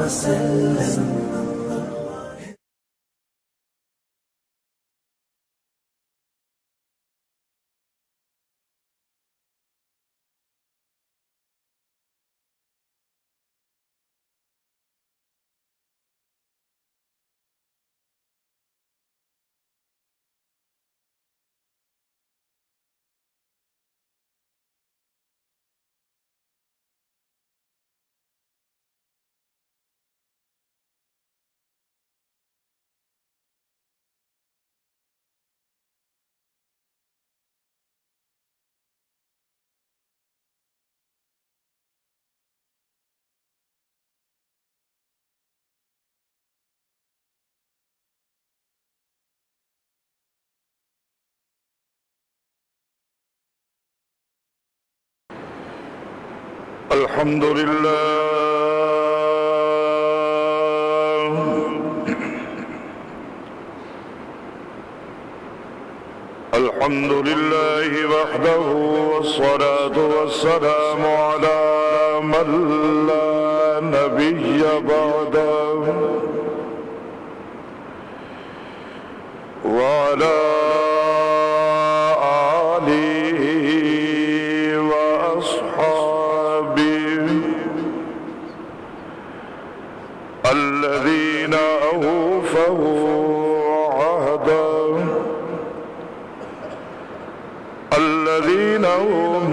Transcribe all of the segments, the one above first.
وسلم. الحمد لله الحمد لله وحده، والصلاة والسلام على من لا نبي بعده، وعلى آله وأصحابه الذين أوفوا عهدا، الذين هم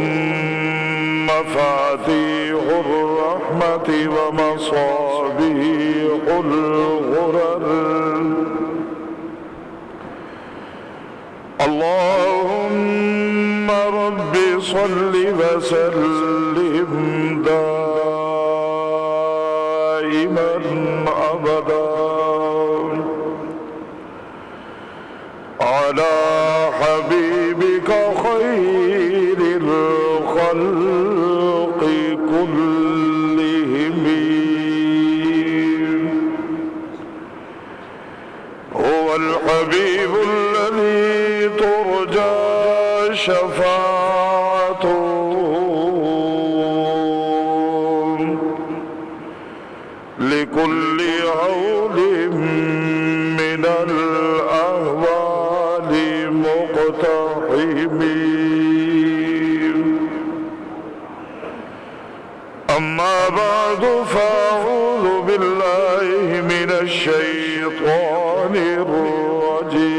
مفاتيح الرحمة ومصابيح الغرر. اللهم رب صل وسلم دائما أبدا على حبيبك خير الخلق كلهم، هو الحبيب الذي ترجى شفاعته لكل هول من الأهوال مقتحم. أما بعد، فأعوذ بالله من الشيطان الرجيم.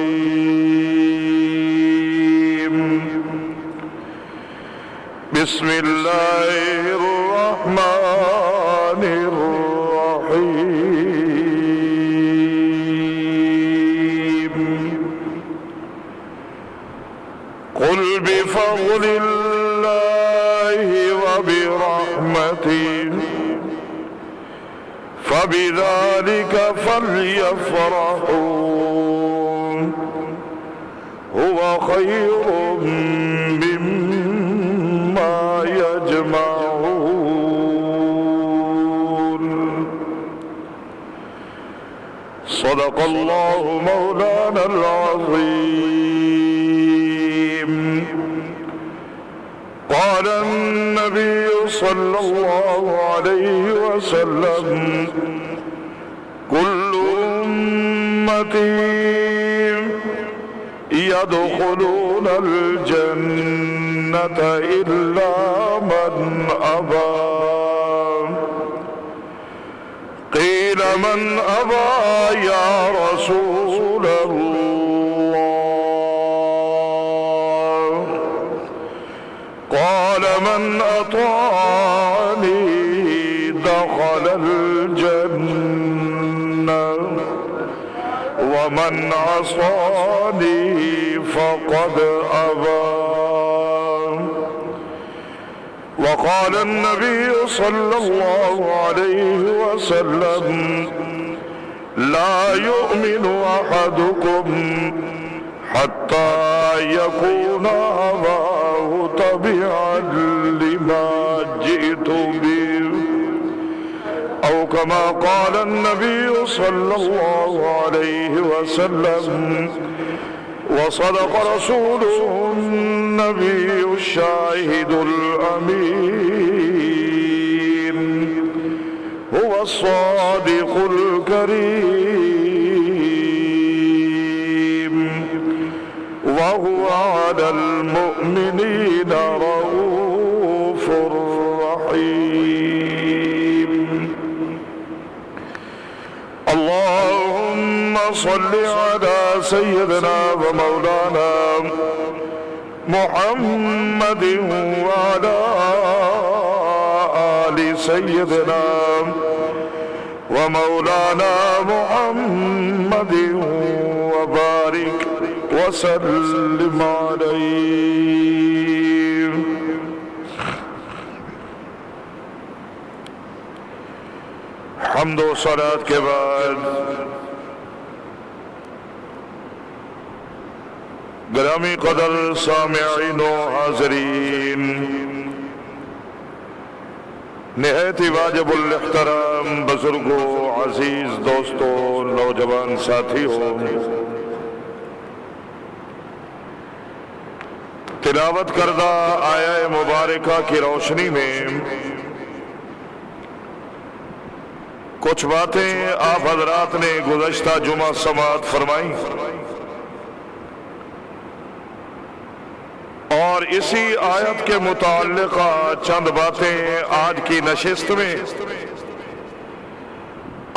بسم الله الرحمن الرحيم. قل بفضل الله وبرحمته فبذلك فليفرحوا هو خير مما يجمعون. صدق الله مولانا العظيم. قال النبي صلى الله عليه وسلم: كل أمتي يدخلون الجنة إلا من أبى. قيل: من أبى يا رسول الله؟ قال: من أطاعني دخل الجنة، ومن عصاني فقد أبى. وقال النبي صلى الله عليه وسلم: لا يؤمن أحدكم حتى يكون هواه تبعا لما جئت به، أو كما قال النبي صلى الله عليه وسلم. وصدق رسوله النبي الشاهد الأمين. هو الصادق الكريم وهو على المؤمنين رؤوف رحيم اللهم صل على سيدنا ومولانا محمد وعلى آل سيدنا ومولانا محمد وبارك وسلم عليه. حمد و صلات کے بعد گرامی قدر سامعین و حاضرین، نہایت ہی واجب الاحترام بزرگوں، عزیز دوستوں، نوجوان ساتھیوں، تلاوت کردہ آیہ مبارکہ کی روشنی میں کچھ باتیں آپ حضرات نے گزشتہ جمعہ سماعت فرمائی، اور اسی آیت کے متعلقہ چند باتیں آج کی نشست میں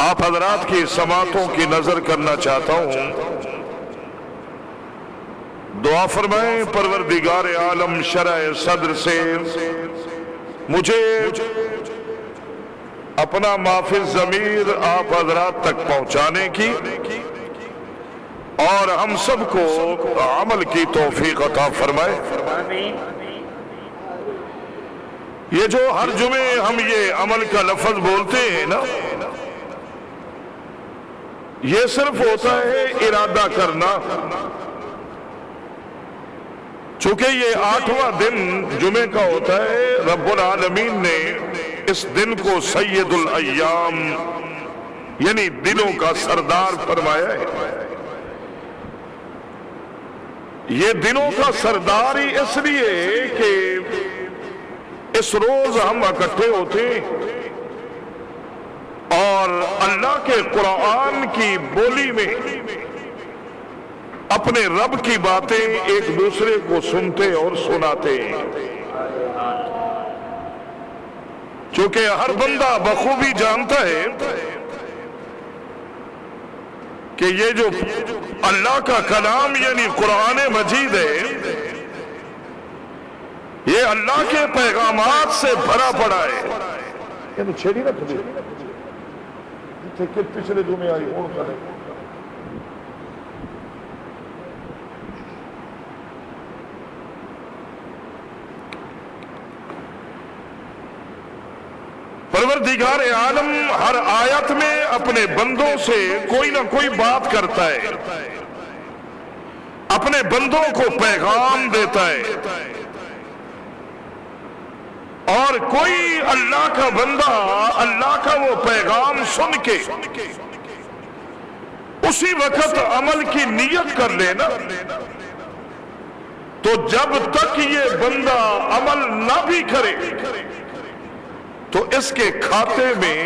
آپ حضرات کی سماعتوں کی نظر کرنا چاہتا ہوں۔ دعا فرمائیں پروردگار عالم شرح صدر سے مجھے اپنا مافی ضمیر آپ حضرات تک پہنچانے کی اور ہم سب کو عمل کی توفیق عطا فرمائے۔ یہ جو ہر جمعے ہم یہ عمل کا لفظ بولتے ہیں نا، یہ صرف ہوتا ہے ارادہ کرنا، چونکہ یہ 8واں دن جمعے کا ہوتا ہے۔ رب العالمین نے اس دن کو سید الایام یعنی دنوں کا سردار فرمایا ہے۔ یہ دنوں کا سردار ہی اس لیے کہ اس روز ہم اکٹھے ہوتے ہیں اور اللہ کے قرآن کی بولی میں اپنے رب کی باتیں ایک دوسرے کو سنتے اور سناتے ہیں، چونکہ ہر بندہ بخوبی جانتا ہے کہ یہ جو اللہ کا کلام یعنی قرآن مجید ہے، یہ اللہ کے پیغامات سے بھرا پڑا ہے۔ یعنی چھیڑی نہ تھے جتنے کہ پچھلے جمعے آئی ہوں کرے پروردگار عالم ہر آیت میں اپنے بندوں سے کوئی نہ کوئی بات کرتا ہے، اپنے بندوں کو پیغام دیتا ہے، اور کوئی اللہ کا بندہ اللہ کا وہ پیغام سن کے اسی وقت عمل کی نیت کر لینا، تو جب تک یہ بندہ عمل نہ بھی کرے تو اس کے کھاتے میں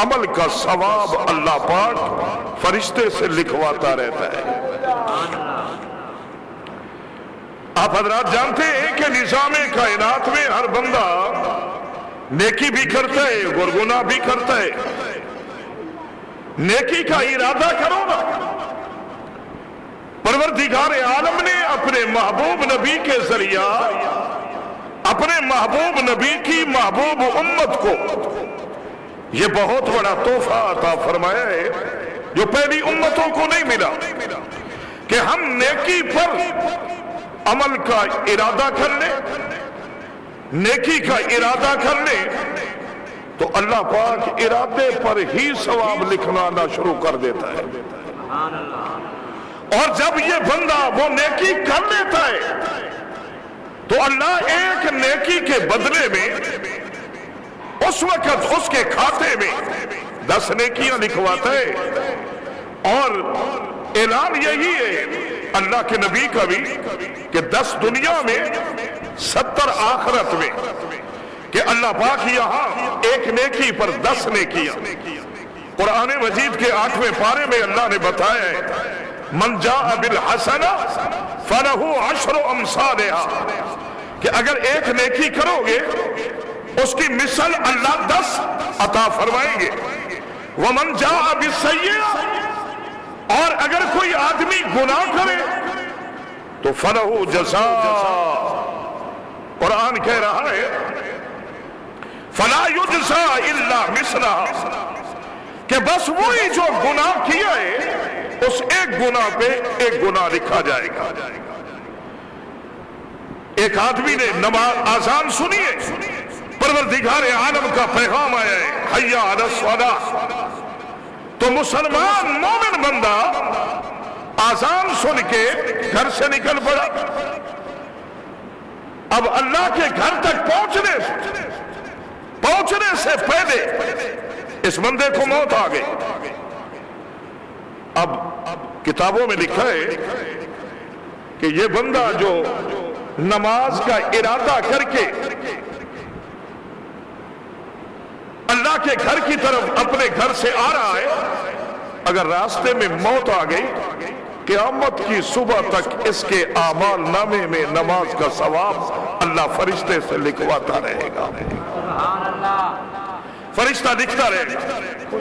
عمل کا ثواب اللہ پاک فرشتے سے لکھواتا رہتا ہے۔ آپ حضرات جانتے ہیں کہ نظام کائنات میں ہر بندہ نیکی بھی کرتا ہے، گناہ بھی کرتا ہے۔ نیکی کا ارادہ کرو نا، پروردگار عالم نے اپنے محبوب نبی کے ذریعہ اپنے محبوب نبی کی محبوب امت کو یہ بہت بڑا تحفہ عطا فرمایا ہے جو پہلی امتوں کو نہیں ملا، کہ ہم نیکی پر عمل کا ارادہ کر لیں، نیکی کا ارادہ کر لیں تو اللہ پاک ارادے پر ہی ثواب لکھنا شروع کر دیتا ہے۔ اور جب یہ بندہ وہ نیکی کر لیتا ہے تو اللہ ایک نیکی کے بدلے میں اس وقت اس کے کھاتے میں 10 نیکیاں لکھواتا ہے۔ اور اعلان یہی ہے اللہ کے نبی کا بھی کہ 10 دنیا میں 70 آخرت میں، کہ اللہ پاک یہاں ایک نیکی پر 10 نیکیاں قرآن مجید کے 8ویں پارے میں اللہ نے بتایا ہے من جاء بالحسنہ فلہ 10 امثالہا کہ اگر ایک نیکی کرو گے اس کی مثل اللہ 10 عطا فرمائیں گے ومن جاء بالسیئہ اور اگر کوئی آدمی گناہ کرے تو فلہ جزاء قرآن کہہ رہا ہے فلا یجزا الا مثلہا کہ بس وہی جو گناہ کیا ہے اس ایک گناہ پہ ایک گناہ لکھا جائے گا ایک آدمی نے نماز آذان سنی ہے پروردگار عالم کا پیغام آیا ہے حی علی الصلاۃ تو مسلمان مومن بندہ آذان سن کے گھر سے نکل پڑا اب اللہ کے گھر تک پہنچنے سے پہلے اس بندے کو موت آ گئی اب کتابوں میں لکھا ہے کہ یہ بندہ جو نماز کا ارادہ کر کے اللہ کے گھر کی طرف اپنے گھر سے آ رہا ہے اگر راستے میں موت آ گئی قیامت کی صبح تک اس کے اعمال نامے میں نماز کا ثواب اللہ فرشتے سے لکھواتا رہے گا سبحان اللہ فرشتہ لکھتا رہے گا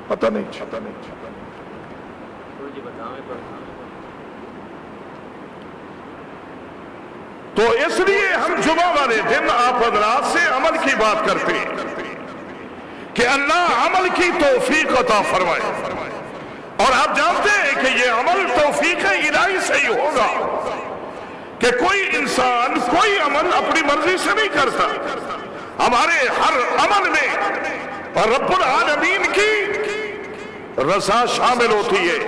پتہ نہیں تو اس لیے ہم جمعہ والے دن آپ حضرات سے عمل کی بات کرتے ہیں کہ اللہ عمل کی توفیق عطا فرمائے اور آپ جانتے ہیں کہ یہ عمل توفیق الہی سے ہی ہوگا کہ کوئی انسان کوئی عمل اپنی مرضی سے نہیں کرتا ہمارے ہر عمل میں رب العالمین کی رضا شامل ہوتی ہے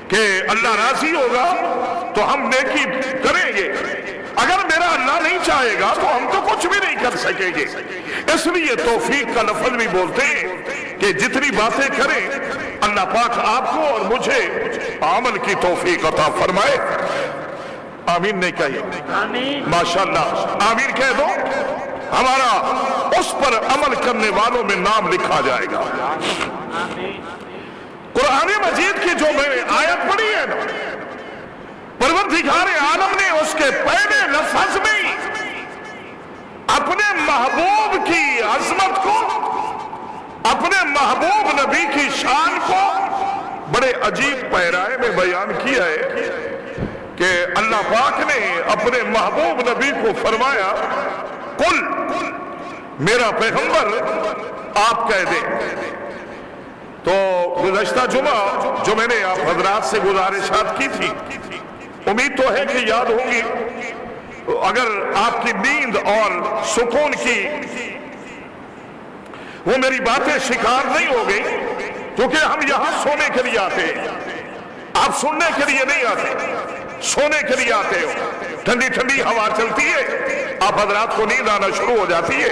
کہ اللہ راضی ہوگا تو ہم نیکی کریں گے اگر میرا اللہ نہیں چاہے گا تو ہم تو کچھ بھی نہیں کر سکیں گے اس لیے توفیق کا لفظ بھی بولتے ہیں کہ جتنی باتیں کریں اللہ پاک آپ کو اور مجھے عمل کی توفیق عطا فرمائے آمین نہیں کہی ماشاءاللہ آمین کہہ دو ہمارا اس پر عمل کرنے والوں میں نام لکھا جائے گا قرآن مجید کی جو میں نے آیت پڑھی ہے نا پروردگار عالم نے اس کے پہلے لفظ میں اپنے محبوب کی عظمت کو اپنے محبوب نبی کی شان کو بڑے عجیب پیرائے میں بیان کیا ہے کہ اللہ پاک نے اپنے محبوب نبی کو فرمایا قل میرا پیغمبر آپ کہہ دیں تو گزشتہ جمعہ جو میں نے آپ حضرات سے گزارشات کی تھی امید تو ہے کہ یاد ہوگی اگر آپ کی نیند اور سکون کی وہ میری باتیں شکار نہیں ہو گئی کیونکہ ہم یہاں سونے کے لیے آتے ہیں آپ سننے کے لیے نہیں آتے سونے کے لیے آتے ہو ٹھنڈی ٹھنڈی ہوا چلتی ہے آپ حضرات کو نیند آنا شروع ہو جاتی ہے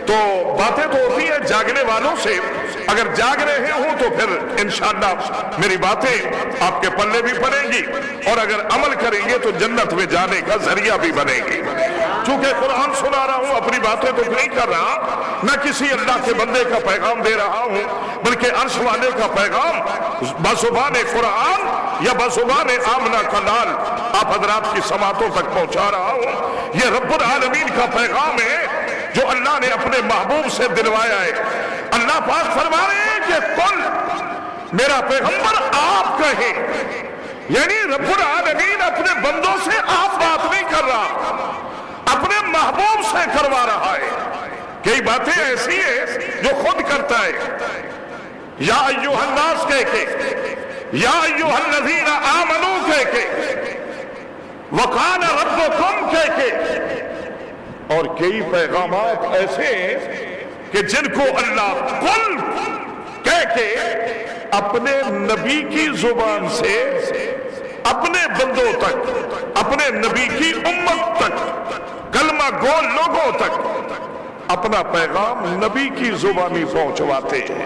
تو باتیں تو ہوتی ہیں جاگنے والوں سے اگر جاگ رہے ہوں تو پھر انشاءاللہ میری باتیں آپ کے پلے بھی پڑیں گی اور اگر عمل کریں گے تو جنت میں جانے کا ذریعہ بھی بنے گی چونکہ قرآن سنا رہا ہوں اپنی باتیں تو نہیں کر رہا نہ کسی اللہ کے بندے کا پیغام دے رہا ہوں بلکہ عرش والے کا پیغام بزبان قرآن یا بزبان آمنہ کا لال آپ حضرات کی سماعتوں تک پہنچا رہا ہوں یہ رب العالمین کا پیغام ہے جو اللہ نے اپنے محبوب سے دلوایا ہے اللہ پاک فرما رہے ہیں کہ قل میرا پیغمبر آپ کہیں یعنی رب العالمین اپنے بندوں سے آپ بات نہیں کر رہا اپنے محبوب سے کروا رہا ہے کئی باتیں ایسی ہیں جو خود کرتا ہے یا ایوہ الناس کہہ کے یا ایوہ الذین آمنوا کہہ کے وقال ربکم کہہ کے اور کئی پیغامات ایسے ہیں کہ جن کو اللہ قل کہہ کے اپنے نبی کی زبان سے اپنے بندوں تک اپنے نبی کی امت تک کلمہ گو لوگوں تک اپنا پیغام نبی کی زبانی پہنچواتے ہیں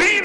3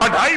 2.5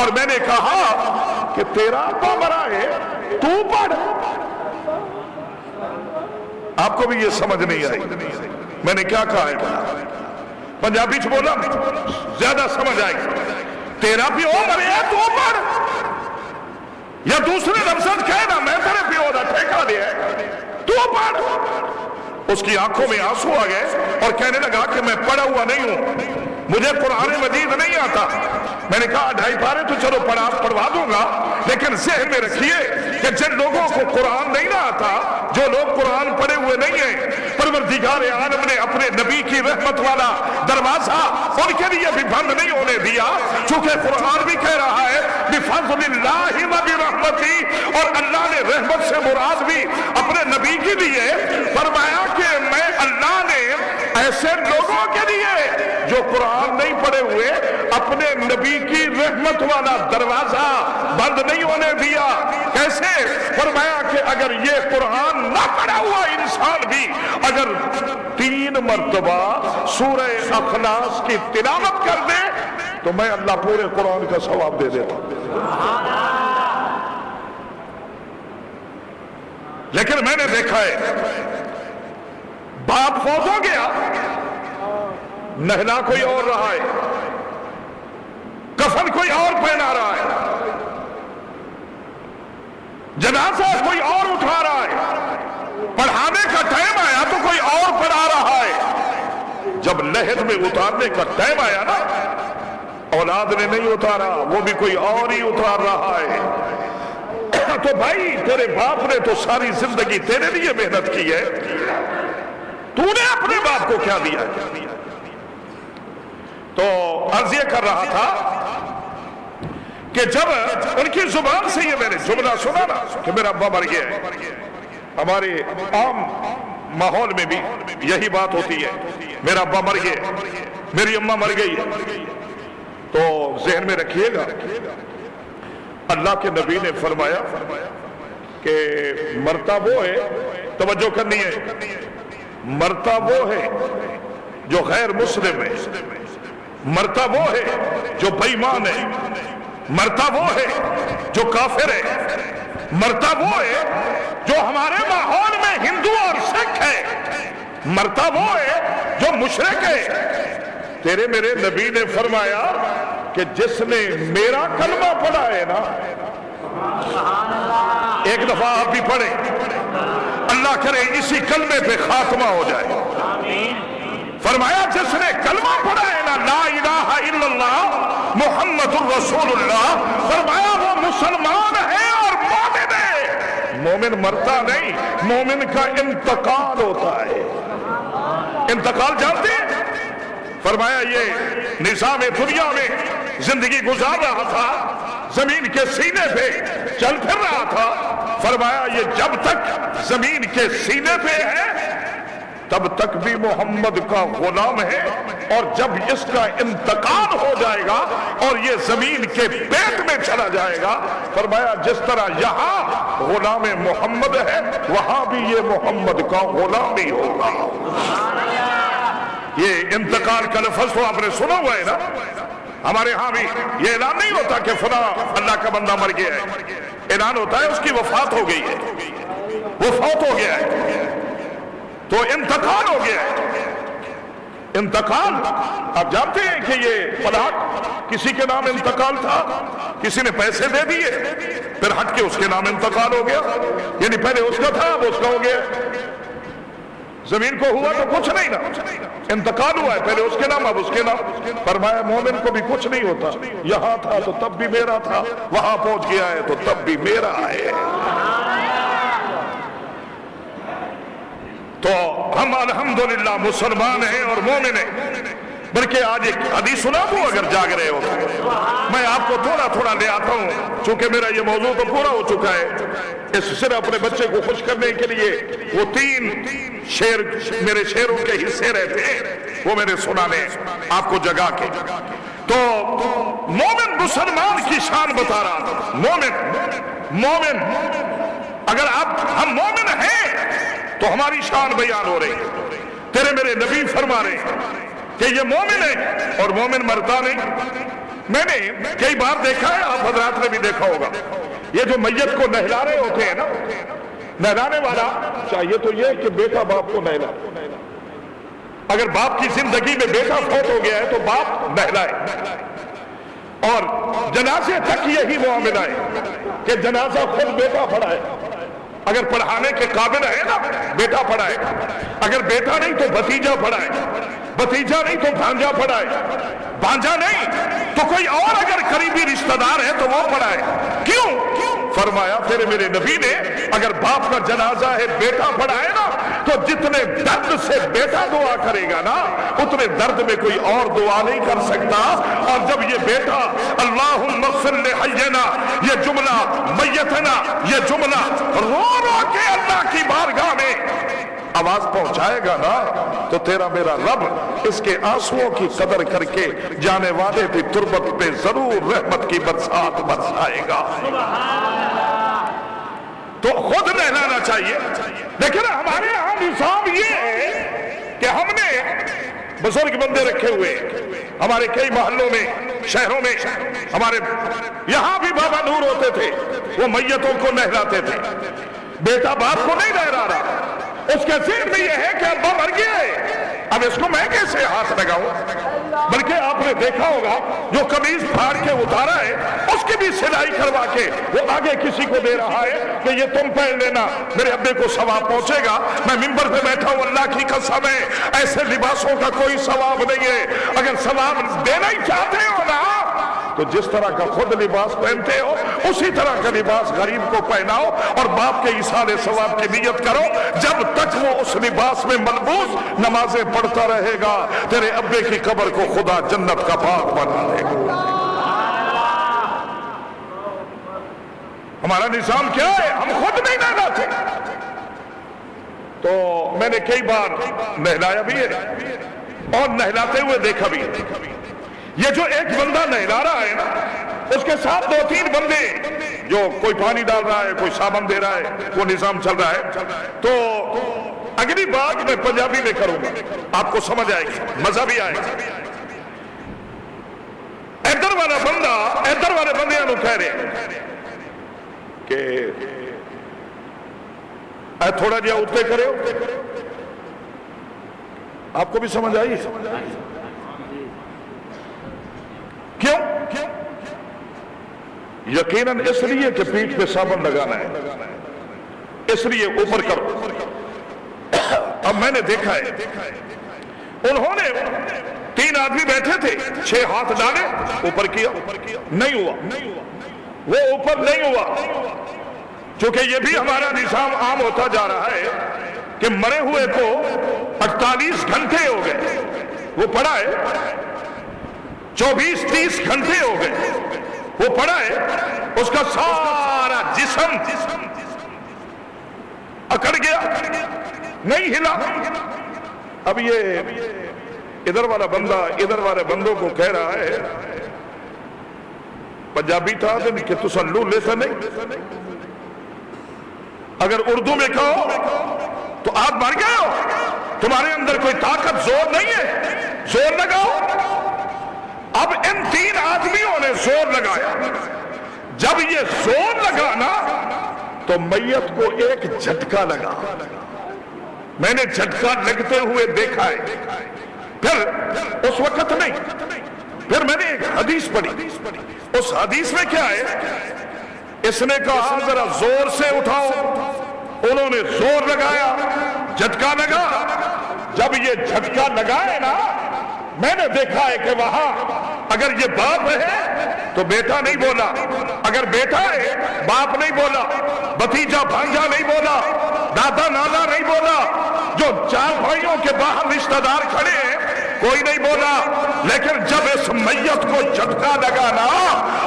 اور میں نے کہا کہ تیرا ابا مرا ہے، تو پڑھ۔ آپ کو بھی یہ سمجھ نہیں آئی؟ میں نے کیا کہا ہے؟ پنجابی چ بولا زیادہ سمجھ آئی۔ تیرا پیو مرے ہے، تو پڑھ، یا دوسرے لفظ کہنا میں تیرے پیو دا ٹھیکہ دیا ہے، تو پڑھ۔ اس کی آنکھوں میں آنسو آ گئے اور کہنے لگا کہ میں پڑھا ہوا نہیں ہوں، مجھے قرآن مجید نہیں آتا۔ میں نے کہا 2.5 پارے تو چلو پڑھوا دوں گا، لیکن ذہن میں رکھیے کہ جن لوگوں کو قرآن نہیں نہ آتا، جو لوگ قرآن پڑھے ہوئے نہیں ہیں، پروردگار عالم نے اپنے نبی کی رحمت والا دروازہ ان کے لیے بھی بند نہیں ہونے دیا، چونکہ قرآن بھی کہہ رہا ہے بفضل اللہ و برحمتہ، اور اللہ نے رحمت سے مراد بھی اپنے نبی کے لیے فرمایا کہ میں اللہ نے ایسے لوگوں کے لیے جو قرآن نہیں پڑھے ہوئے اپنے نبی کی رحمت والا دروازہ بند نہیں ہونے دیا۔ کیسے؟ فرمایا کہ اگر یہ قرآن نہ پڑھا ہوا انسان بھی اگر 3 مرتبہ سورہ اخلاص کی تلاوت کر دے تو میں اللہ پورے قرآن کا ثواب دے دیتا ہوں۔ لیکن میں نے دیکھا ہے باپ فوت ہو گیا، نہلا کوئی اور رہا ہے، کفن کوئی اور پہنا رہا ہے، جنازہ کوئی اور اٹھا رہا ہے، پڑھانے کا ٹائم آیا تو کوئی اور پڑھا رہا ہے۔ جب لحد میں اتارنے کا ٹائم آیا نا، اولاد نے نہیں اتارا، وہ بھی کوئی اور ہی اتار رہا ہے۔ تو بھائی تیرے باپ نے تو ساری زندگی تیرے لیے محنت کی ہے، تو نے اپنے باپ کو کیا دیا ہے؟ تو عرض یہ کر رہا تھا کہ جب ان کی زبان سے یہ میں نے جملہ سنا نا کہ میرا ابا مر گیا ہے، ہمارے عام ماحول میں بھی یہی بات ہوتی ہے، میرا ابا مر گیا، میری اماں مر گئی ہے، تو ذہن میں رکھیے گا اللہ کے نبی نے فرمایا کہ مرتا وہ ہے، توجہ کرنی ہے، مرتا وہ ہے جو غیر مسلم ہے، مرتا وہ ہے جو بے ایمان ہے، مرتا وہ ہے جو کافر ہے، مرتا وہ ہے جو ہمارے ماحول میں ہندو اور سکھ ہے، مرتا وہ ہے جو مشرک ہے۔ تیرے میرے نبی نے فرمایا کہ جس نے میرا کلمہ پڑھا ہے نا، ایک دفعہ آپ بھی پڑھیں، اللہ کرے اسی کلمے پہ خاتمہ ہو جائے۔ فرمایا جس نے کلمہ پڑھا ہے نا، لا الہ الا اللہ محمد الرسول اللہ، فرمایا وہ مسلمان ہے اور مومن ہے۔ مومن مرتا نہیں، مومن کا انتقال ہوتا ہے۔ انتقال جانتے ہیں؟ فرمایا یہ نظام دنیا میں زندگی گزار رہا تھا، زمین کے سینے پہ چل پھر رہا تھا، فرمایا یہ جب تک زمین کے سینے پہ ہے تب تک بھی محمد کا غلام ہے، اور جب اس کا انتقال ہو جائے گا اور یہ زمین کے پیٹ میں چلا جائے گا، فرمایا جس طرح یہاں غلام محمد ہے وہاں بھی یہ محمد کا غلام ہی ہوگا۔ یہ انتقال کا لفظ تو آپ نے سنا ہوا ہے نا، ہمارے ہاں بھی یہ اعلان نہیں ہوتا کہ فلاں اللہ کا بندہ مر گیا ہے، اعلان ہوتا ہے اس کی وفات ہو گئی ہے، وہ فوت ہو گیا ہے، تو انتقال ہو گیا ہے۔ انتقال آپ جانتے ہیں کہ یہ پلاٹ کسی کے نام انتقال تھا، کسی نے پیسے دے دیے پھر ہٹ کے اس کے نام انتقال ہو گیا، یعنی پہلے اس کا تھا اب اس کا ہو گیا۔ زمین کو ہوا تو کچھ نہیں نا، انتقال ہوا ہے، پہلے اس کے نام اب اس کے نام۔ فرمایا مومن کو بھی کچھ نہیں ہوتا، یہاں تھا تو تب بھی میرا تھا، وہاں پہنچ گیا ہے تو تب بھی میرا ہے۔ تو ہم الحمدللہ مسلمان ہیں اور مومن ہیں۔ بلکہ آج ایک حدیث سنا دوں اگر جاگ رہے ہو، میں آپ کو تھوڑا تھوڑا لے آتا ہوں، چونکہ میرا یہ موضوع تو پورا ہو چکا ہے۔ اس صرف اپنے بچے کو خوش کرنے کے لیے وہ 3 شعر میرے شعروں کے حصے رہتے ہیں، وہ میں نے سنانے آپ کو جگا کے۔ تو مومن مسلمان کی شان بتا رہا تھا، مومن اگر ہم مومن ہیں تو ہماری شان بیان ہو رہی ہے۔ تیرے میرے نبی فرما رہے ہیں کہ یہ مومن ہے اور مومن مرتا نہیں، میں نے کئی بار دیکھا ہے, آپ حضرات نے بھی دیکھا ہوگا, یہ جو میت کو نہلا رہے ہوتے ہیں نا, نہلانے والا چاہیے تو یہ کہ بیٹا باپ کو نہلائے. اگر باپ کی زندگی میں بیٹا فوت ہو گیا ہے تو باپ نہلائے, اور جنازے تک یہی معاملہ ہے کہ جنازہ خود بیٹا پڑھائے. اگر پڑھانے کے قابل ہے نا, بیٹا پڑھائے. اگر بیٹا نہیں تو بھتیجا پڑھائے, بھتیجا نہیں تو بھانجا پڑھائے, بھانجا نہیں تو کوئی اور اگر قریبی رشتہ دار ہے تو وہ پڑھائے. کیوں؟ فرمایا پھر میرے نبی نے, اگر باپ کا جنازہ ہے بیٹا پڑھائے نا, تو جتنے درد سے بیٹا دعا کرے گا نا, اتنے درد میں کوئی اور دعا نہیں کر سکتا. اور جب یہ بیٹا اللہم اغفر لحینا, یہ جملہ میتنا, یہ جملہ رو رو کے اللہ کی بارگاہ میں آواز پہنچائے گا نا, تو تیرا میرا رب اس کے آنسوؤں کی قدر کر کے جانے والے بھی تربت پہ ضرور رحمت کی برسات برسائے گا. تو خود نہلانا چاہیے. لیکن ہمارے یہاں نظام یہ ہے کہ ہم نے بزرگ بندے رکھے ہوئے, ہمارے کئی محلوں میں, شہروں میں, ہمارے یہاں بھی بابا نور ہوتے تھے, وہ میتوں کو نہلاتے تھے. بیٹا باپ کو نہیں نہلا رہا, اس کے ذہن میں یہ ہے کہ ابا مر گئے, اب اس کو میں کیسے ہاتھ لگاؤں. بلکہ آپ نے دیکھا ہوگا جو قمیض پھاڑ کے اتارا ہے اس کی بھی سلائی کروا کے وہ آگے کسی کو دے رہا ہے کہ یہ تم پہن لینا, میرے ابے کو ثواب پہنچے گا. میں منبر پہ بیٹھا ہوں, اللہ کی قسم ہے ایسے لباسوں کا کوئی ثواب نہیں ہے. اگر ثواب دینا ہی چاہتے ہو نا, تو جس طرح کا خود لباس پہنتے ہو اسی طرح کا لباس غریب کو پہناؤ اور باپ کے ایصال ثواب کی نیت کرو. جب تک وہ اس لباس میں ملبوس نمازیں پڑھتا رہے گا, تیرے ابے کی قبر کو خدا جنت کا باغ بنا دے گا. ہمارا نظام کیا ہے, ہم خود نہیں نہلاتے. تو میں نے کئی بار نہلایا بھی ہے اور نہلاتے ہوئے دیکھا بھی ہے. یہ جو ایک بندہ نہلا رہا ہے نا, اس کے ساتھ دو تین بندے, جو کوئی پانی ڈال رہا ہے, کوئی صابن دے رہا ہے, وہ نظام چل رہا ہے. تو اگلی بات میں پنجابی میں کروں گا, آپ کو سمجھ آئے گی, مزہ بھی آئے گا. ادھر والا بندہ ادھر والے بندے نو کہہ رہے کہ اے تھوڑا جہا اتنے کرے. آپ کو بھی سمجھ آئی؟ کیوں؟ یقیناً اس لیے کہ پیٹھ پہ صابن لگانا ہے, اس لیے اوپر کرو. اب میں نے دیکھا ہے انہوں نے تین آدمی بیٹھے تھے, 6 ہاتھ ڈالے, اوپر کیا, نہیں ہوا, وہ اوپر نہیں ہوا. چونکہ یہ بھی ہمارا نظام عام ہوتا جا رہا ہے کہ مرے ہوئے کو 48 گھنٹے ہو گئے, وہ پڑا ہے 24-30 گھنٹے ہو گئے, وہ پڑا ہے, اس کا سارا جسم اکڑ گیا, نہیں ہلا. اب یہ ادھر والا بندہ ادھر والے بندوں کو کہہ رہا ہے, پنجابی تھا کہ تسلو لیسا نہیں, اگر اردو میں کہو تو آپ مر گئے ہو, تمہارے اندر کوئی طاقت, زور نہیں ہے, زور لگاؤ. اب ان تین آدمیوں نے زور لگایا. جب یہ زور لگا نا تو میت کو ایک جھٹکا لگا. میں نے جھٹکا لگتے ہوئے دیکھا ہے. پھر اس وقت نہیں, پھر میں نے ایک حدیث پڑھی. اس حدیث میں کیا ہے, اس نے کہا ذرا زور سے اٹھاؤ. انہوں نے زور لگایا, جھٹکا لگا. جب یہ جھٹکا لگائے نا, میں نے دیکھا ہے کہ وہاں اگر یہ باپ ہے تو بیٹا نہیں بولا, اگر بیٹا ہے باپ نہیں بولا, بھتیجا بھانجا نہیں بولا, دادا نانا نہیں بولا, جو 4 بھائیوں کے باہر رشتہ دار کھڑے ہیں کوئی نہیں بولا. لیکن جب اس میت کو جھٹکا لگا نا,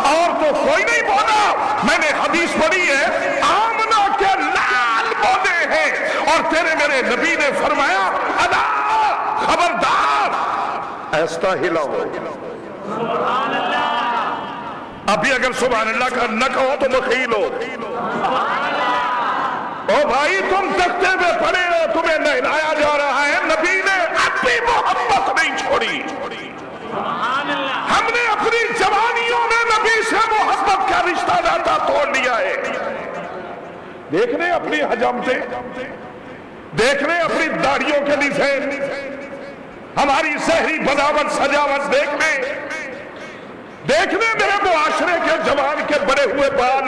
اور تو کوئی نہیں بولا. میں نے حدیث پڑھی ہے, آمنہ کے لال بولے ہیں, اور تیرے میرے نبی نے فرمایا ادا خبردار ایسا ہلاؤ. سبحان اللہ. ابھی اگر سبحان اللہ کا نہ کہو تو مخیل ہو. او بھائی تم تختے میں پڑے ہو, تمہیں نہلایا جا رہا ہے, نبی نے اب بھی محبت نہیں چھوڑی. ہم نے اپنی جوانی دیکھ رہے اپنی حجامتیں، دیکھ رہے اپنی داڑھیوں کے ڈیزائن، ہماری شہری بناوٹ سجاوٹ دیکھ رہے میرے معاشرے کے جوان کے بڑے ہوئے بال،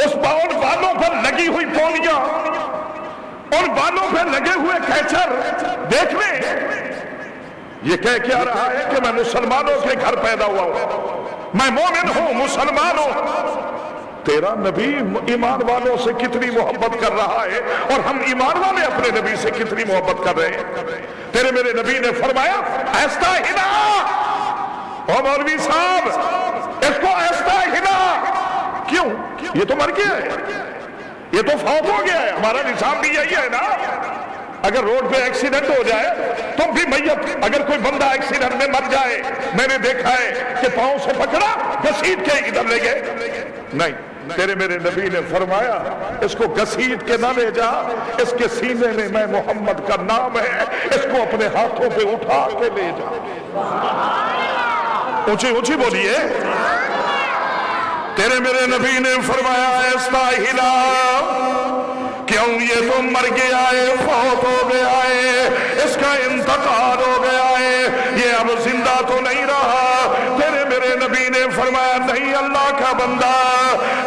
اس باؤن بالوں پر لگی ہوئی پولیاں، ان بالوں پہ لگے ہوئے کیچر دیکھ رہے۔ یہ کہہ کیا رہا ہے کہ میں مسلمانوں کے گھر پیدا ہوا ہوں، میں مومن ہوں، مسلمان ہوں۔ تیرا نبی ایمان والوں سے کتنی محبت کر رہا ہے اور ہم ایمان والے اپنے نبی سے کتنی محبت کر رہے ہیں۔ تیرے میرے نبی نے فرمایا ایستا ہنا، او مولوی صاحب اس کو ایستا ہنا، کیوں؟ یہ تو مر گیا ہے، یہ تو فوت ہو گیا ہے۔ ہمارا نظام بھی یہی ہے نا، اگر روڈ پہ ایکسیڈنٹ ہو جائے تو بھی میت، اگر کوئی بندہ ایکسیڈنٹ میں مر جائے، میں نے دیکھا ہے کہ پاؤں سے پکڑا گھسیٹ کے ادھر لے گئے، نہیں، تیرے میرے نبی نے فرمایا اس کو گھسیٹ کے نہ لے جا، اس کے سینے میں میں محمد کا نام ہے، اس کو اپنے ہاتھوں پہ اٹھا کے لے جا۔ اونچی اونچی بولیے۔ تیرے میرے نبی نے فرمایا استاہلا، کیوں یہ تو مر گیا ہے، فوت ہو گیا ہے، اس کا انتقال ہو گیا ہے، یہ اب زندہ تو نہیں رہا۔ تیرے میرے نبی نے فرمایا نہیں، اللہ کا بندہ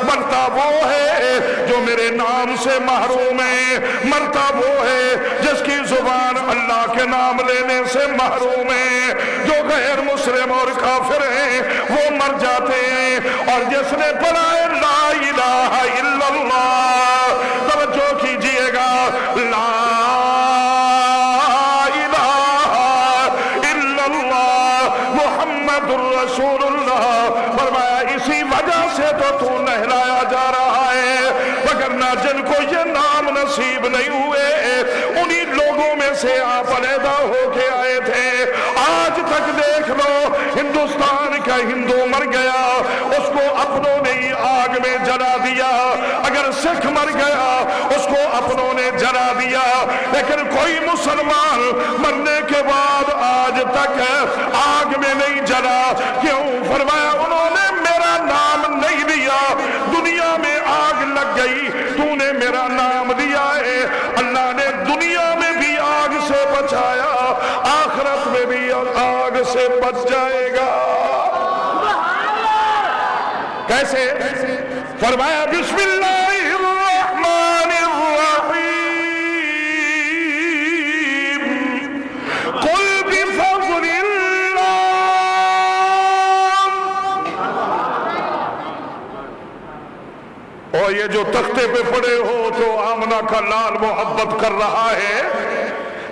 مرتا وہ ہے جو میرے نام سے محروم ہے، مرتا وہ ہے جس کی زبان اللہ کے نام لینے سے محروم ہے۔ جو غیر مسلم اور کافر ہیں وہ مر جاتے ہیں، اور جس نے پڑھا ہے لا الہ الا اللہ، توجہ کیجئے گا، لا الہ الا اللہ محمد الرسول اللہ، فرمایا اسی وجہ سے تو نہلایا جا رہا ہے، وگرنہ جن کو یہ نام نصیب نہیں ہوئے انہی لوگوں میں سے آپ علیحدہ ہو کے آئے تھے۔ آج تک دیکھ لو ہندوستان کا ہندو مر گیا اس کو اپنوں نے ہی آگ میں جلا دیا، اگر سکھ مر گیا اس کو اپنوں نے جلا دیا، لیکن کوئی مسلمان مرنے کے بعد آج تک آگ میں نہیں جلا۔ کیوں؟ فرمایا انہوں نے میرا نام نہیں لیا، دنیا میں آگ لگ گئی، تو نے میرا نام دیا ہے، اللہ نے دنیا میں بھی آگ سے بچایا، آخرت میں بھی آگ سے بچ جائے گا۔ کیسے؟ فرمایا بسم اللہ الرحمن الرحیم، قل بفضل اللہ، اور یہ جو تختے پہ پڑے ہو تو آمنہ کا لال محبت کر رہا ہے،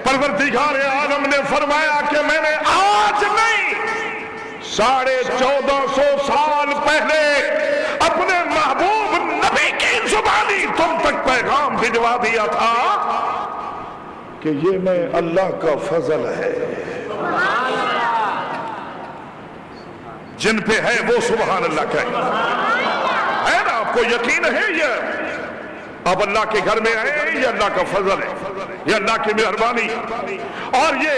پروردگار عالم نے فرمایا کہ میں نے آج نہیں 1450 سال پہلے اپنے محبوب نبی کی زبانی تم تک پیغام بھجوا دیا تھا کہ یہ میں اللہ کا فضل ہے، جن پہ ہے وہ سبحان اللہ کہیں، ہے نا؟ آپ کو یقین ہے یہ آپ اللہ کے گھر میں آئے، یہ اللہ کا فضل ہے، یہ اللہ کی مہربانی۔ اور یہ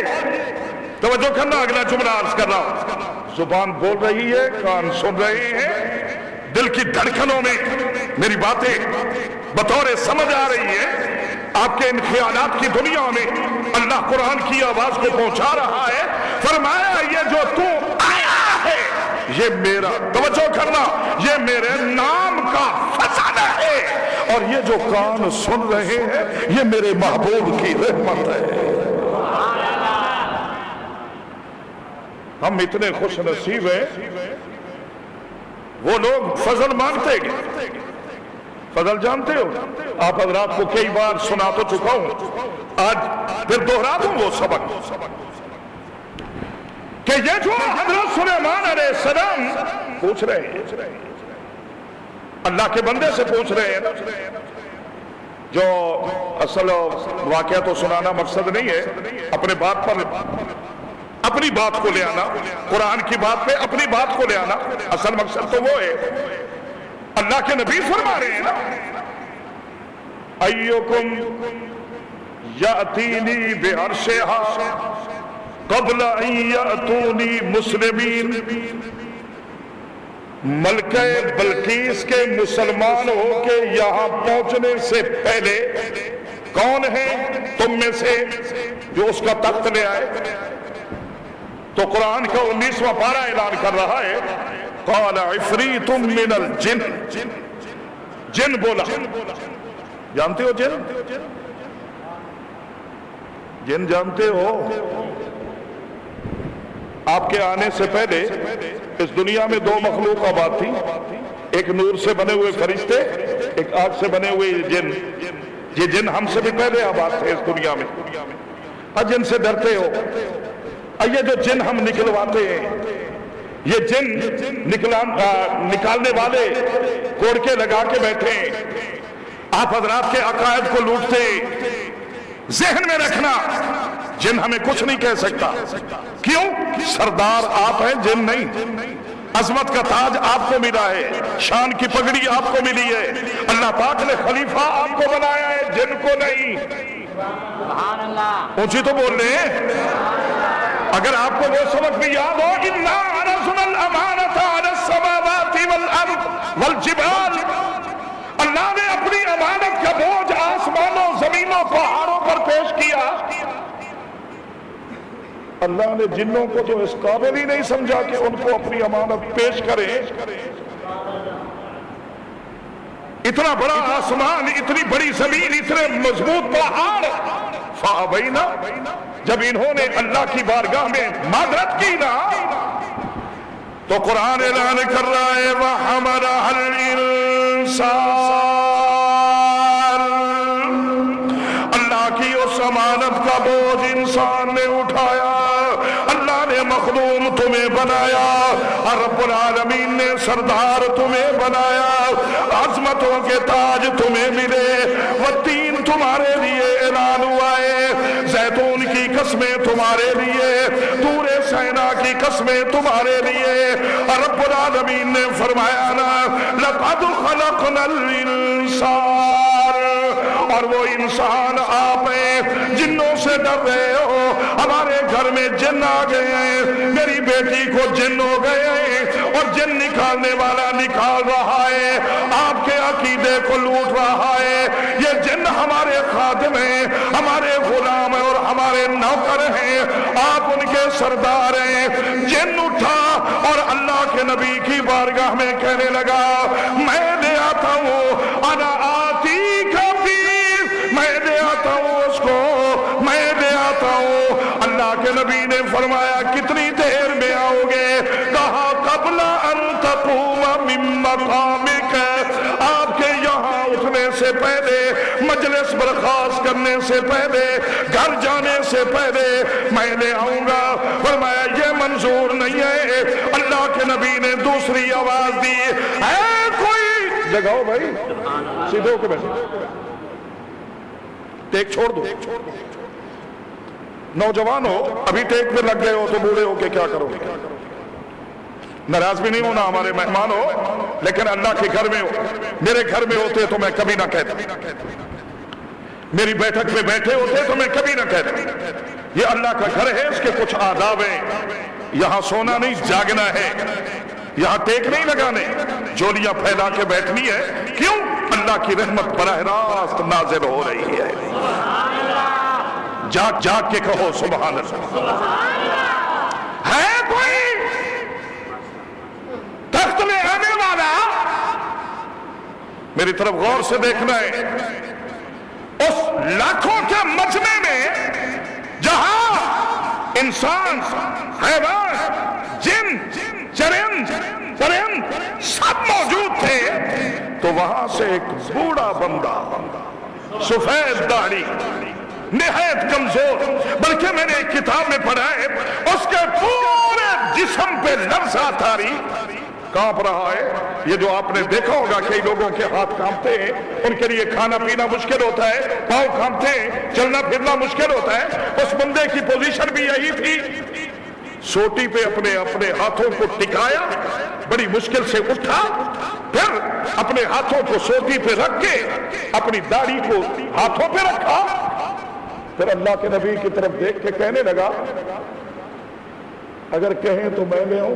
توجہ کرنا، اگلا جملہ عرض کر رہا ہوں، زبان بول رہی ہے، کان سن رہے ہیں، دل کی دھڑکنوں میں میری باتیں بطور سمجھ آ رہی ہے، آپ کے ان خیالات کی دنیا میں اللہ قرآن کی آواز کو پہنچا رہا ہے۔ فرمایا یہ جو تو آیا ہے یہ میرا، توجہ کرنا، یہ میرے نام کا فضل ہے، اور یہ جو کان سن رہے ہیں یہ میرے محبوب کی رحمت ہے۔ ہم اتنے خوش نصیب ہیں، وہ لوگ فضل مانگتے گئے، فضل جانتے ہو، آپ حضرات کو کئی بار سنا تو چکا ہوں، آج پھر دوہرا دوں وہ سبق کہ یہ جو حضرت سلیمان علیہ السلام پوچھ رہے ہیں، اللہ کے بندے سے پوچھ رہے ہیں، جو اصل واقعہ تو سنانا مقصد نہیں ہے، اپنے بات پر اپنی بات کو لے آنا، قرآن کی بات پہ اپنی بات کو لے آنا، اصل مقصد تو وہ ہے، اللہ کے نبی فرما رہے ہیں نا، ایوکم یأتینی بعرشہا قبل ان یأتونی مسلمین، ملکہ بلقیس کے مسلمان ہو کے یہاں پہنچنے سے پہلے کون ہے تم میں سے جو اس کا تخت لے آئے؟ تو قرآن کا 19واں پارہ اعلان کر رہا ہے قال عفریت من الجن، جن بولا. جانتے ہو جن؟ جن جانتے ہو؟ آپ کے آنے سے پہلے اس دنیا میں دو مخلوق آباد تھی، ایک نور سے بنے ہوئے فرشتے، ایک آگ سے بنے ہوئے جن. یہ جن ہم سے بھی پہلے آباد تھے اس دنیا میں. جن سے ڈرتے ہو؟ یہ جو جن ہم نکلواتے ہیں، یہ جن نکالنے والے کوڑکے لگا کے بیٹھے ہیں، آپ حضرات کے عقائد کو لوٹتے. ذہن میں رکھنا جن ہمیں کچھ نہیں کہہ سکتا. کیوں؟ سردار آپ ہیں، جن نہیں. عظمت کا تاج آپ کو ملا ہے، شان کی پگڑی آپ کو ملی ہے. اللہ پاک نے خلیفہ آپ کو بنایا ہے، جن کو نہیں. اونچی تو بول رہے ہیں. اگر آپ کو وہ سبق بھی یاد ہو اِنَّا عَرَضْنَا الْأَمَانَةَ عَلَى السَّمَاوَاتِ وَالْأَرْضِ وَالْجِبَالِ، اللہ نے اپنی امانت کا بوجھ آسمانوں، زمینوں، پہاڑوں پر پیش کیا. اللہ نے جنوں کو تو اس قابل ہی نہیں سمجھا کہ ان کو اپنی امانت پیش کرے. اتنا بڑا آسمان، اتنی بڑی زمین، اتنے مضبوط پہاڑ، فَأَبَيْنَا، جب انہوں نے اللہ کی بارگاہ میں معذرت کی نا، تو قرآن اعلان کر رہا ہے وَحَمَلَهَا الْإِنسَانُ، اللہ کی اس امانت کا بوجھ انسان نے اٹھایا. اللہ نے مخدوم تمہیں بنایا، رب العالمین نے سردار تمہیں بنایا، عظمتوں کے تاج تمہیں ملے. والتین تمہارے لیے اعلان ہوا ہے، زیتون کی قسمیں تمہارے لیے، طور سینا کی قسمیں تمہارے لیے. رب العالمین نے فرمایا نا لَقَدْ خَلَقْنَا الْإِنسَانَ، اور وہ انسان آپ ہیں. جنوں سے ڈر رہے ہو؟ ہمارے گھر میں جن آ گئے ہیں، میری بیٹی کو جن ہو گئے ہیں، اور جن نکالنے والا نکال رہا ہے، آپ کے عقیدے کو لوٹ رہا ہے. یہ جن ہمارے خادم ہیں، ہمارے غلام ہیں اور ہمارے نوکر ہیں، آپ ان کے سردار ہیں. جن اٹھا اور اللہ کے نبی کی بارگاہ میں کہنے لگا میں لے آتا ہوں، انا آتی کبھی، میں لے آتا ہوں اس کو، میں لے آتا ہوں. اللہ کے نبی نے فرمایا کتنی دیر میں آؤ گے؟ کہا قبل ان تقوم من مقامک، آپ کے یہاں اٹھنے سے پہلے، مجلس برخاست کرنے سے پہلے، گھر جانے سے پہلے میں لے آؤں گا. فرمایا یہ منظور نہیں ہے. اللہ کے نبی نے دوسری آواز دی اے کوئی جگہ ہو بھائی، سیدھے ہو کے بیٹھو، ٹیک چھوڑ دو. نوجوان ہو، ابھی ٹیک پہ لگ گئے ہو تو بوڑھے ہو کے کیا کرو گے؟ ناراض بھی نہیں ہونا، ہمارے مہمان ہو، لیکن اللہ کے گھر میں ہو. میرے گھر میں ہوتے تو میں کبھی نہ کہتا، میری بیٹھک میں بیٹھے ہوتے تو میں کبھی نہ کہتا. یہ اللہ کا گھر ہے، اس کے کچھ آداب ہیں. یہاں سونا نہیں، جاگنا ہے. یہاں ٹیک نہیں لگانے، جولیاں پھیلا کے بیٹھنی ہے. کیوں؟ اللہ کی رحمت براہ راست نازل ہو رہی ہے. جاگ جاگ کے کہو سبحان اللہ. ہے کوئی تخت میں آنے والا؟ میری طرف غور سے دیکھنا ہے. اس لاکھوں کے مجمع میں جہاں انسان، حیوان، جن، چرند، پرند سب موجود تھے، تو وہاں سے ایک بوڑھا بندہ، سفید داڑھی، نہایت کمزور، بلکہ میں نے ایک کتاب میں پڑھا ہے اس کے پورے جسم پہ لرزہ طاری، کانپ رہا ہے. یہ جو آپ نے دیکھا ہوگا کئی لوگوں کے ہاتھ کانپتے ہیں، ان کے لیے کھانا پینا مشکل ہوتا ہے، پاؤں کانپتے ہیں، چلنا پھرنا مشکل ہوتا ہے. اس بندے کی پوزیشن بھی یہی تھی. سوٹی پہ اپنے ہاتھوں کو ٹکایا، بڑی مشکل سے اٹھا، پھر اپنے ہاتھوں کو سوٹی پہ رکھ کے اپنی داڑھی کو ہاتھوں پہ رکھا، پھر اللہ کے نبی کی طرف دیکھ کے کہنے لگا اگر کہیں تو میں لے آؤں.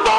2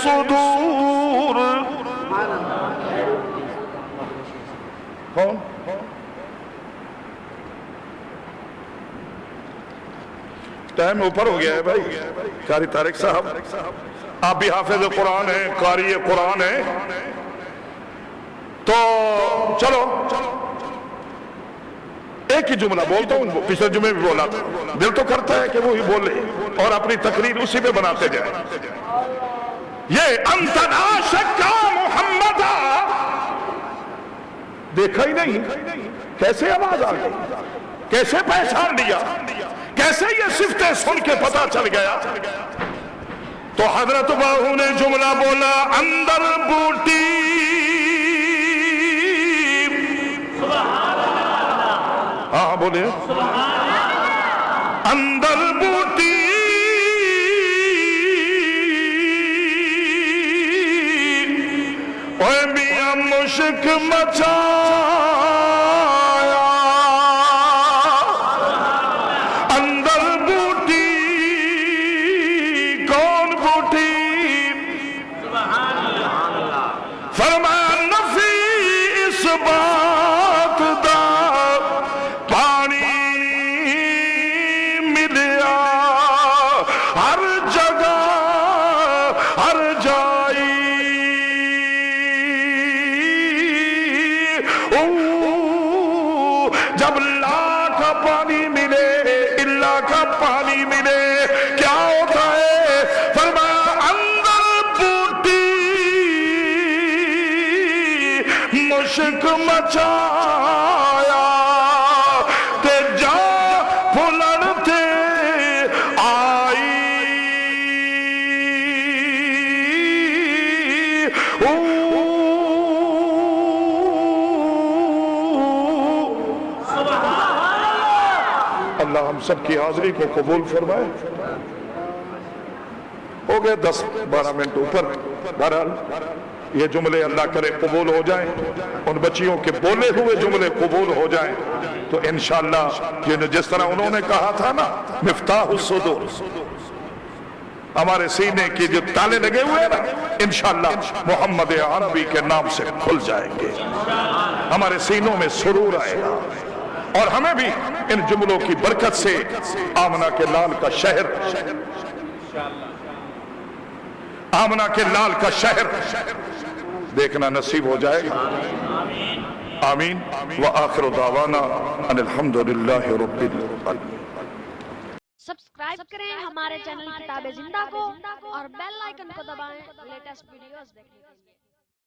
الصدور. کون؟ ٹائم اوپر ہو گیا ہے بھائی. قاری طارق صاحب آپ بھی حافظ قرآن ہیں, قاری قرآن ہیں, تو چلو ایک ہی جملہ بولتا ہوں, پچھلے جمعے بھی بولا تھا, دل تو کرتا ہے کہ وہی بولے اور اپنی تقریر اسی پہ بناتے جائیں. یہ انت عاشق محمد دیکھا ہی نہیں, کیسے آواز آ گئی, کیسے پہچان لیا, کیسے یہ صفتیں سن کے پتا چل گیا. تو حضرت باہو نے جملہ بولا, اندر بوٹی ہاں بولے, اندر بوٹی اوے میاں مشک مچایا, اندر بوٹی کون بوٹی, فرمایا نفی اس بات دا جب لا کا پانی ملے اللہ کا پانی ملے کیا ہوتا ہے, فرمایا اندر بوٹی مشک مچایا تے جا پھلڑتے آئی. اللہ ہم سب کی حاضری کو قبول فرمائے. ہو گئے 10-12 منٹ اوپر. بہرحال یہ جملے اللہ کرے قبول ہو جائیں, ان بچیوں کے بولے ہوئے جملے قبول ہو جائیں تو انشاءاللہ یہ جس طرح انہوں نے کہا تھا نا, مفتاح الصدور, ہمارے سینے کی جو تالے لگے ہوئے نا انشاءاللہ محمد عربی کے نام سے کھل جائیں گے, ہمارے سینوں میں سرور آئے گا, اور ہمیں بھی ان جملوں کی برکت سے آمنہ کے لال کا شہر, آمنہ کے لال کا شہر دیکھنا نصیب ہو جائے گا. آمین. وآخر دعوانا ان الحمدللہ رب العالمین. سبسکرائب کریں ہمارے چینل کتاب زندہ کو اور بیل آئیکن کو دبائیں لیٹسٹ ویڈیوز دیکھنے کے لیے.